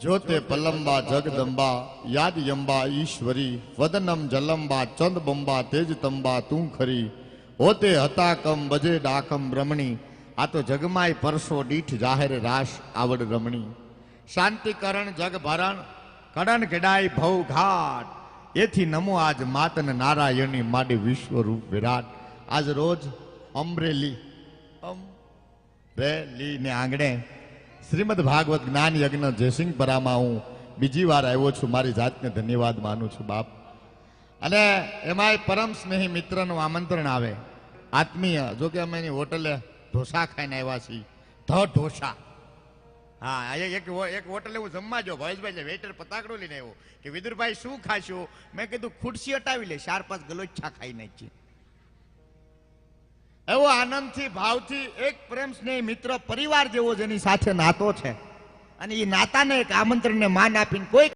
ज्योते पलंबा जगदंबा याद यंबा ईश्वरी वदनम जलंबा चंद बंबा तेज तंबा तू खरी होते हता कम बजे डाकम रमणी आ तो जगमाय परसो डीठ जाहिर राश आवड रमणी शांतिकरण जग भरण कड़न केडाई भव घाट एथी नमो आज मातन नारायणी माडे विश्वरूप विराट। आज रोज अमरेली ने आंगणे श्रीमद भागवत ज्ञान यज्ञ जयसिंहपरामां हूँ बीजी वार आव्यो छुं। मारी जातने धन्यवाद मानु छुं बाप। अने एमांय परम स्नेही मित्रनुं आमंत्रण आवे आत्मीय। जो कि अमे होटले ढोसा खाईने आव्या छीए। ध ढोसा हाँ एक होटल एवं जमवा जो भवेशभाई वेटर पताकड़ो लईने आव्यो कि विदुरभाई शुं खाशो। मैं कीधुं खुर्सी हटावी ले 4-5 गलोच्छा खाई नाखीए। एवो आनंदथी भावथी एक प्रेम स्नेही मित्र परिवार जेवो जेनी साथे नातो छे अने ई नाताने एक आमंत्रणने मान आपीने कोई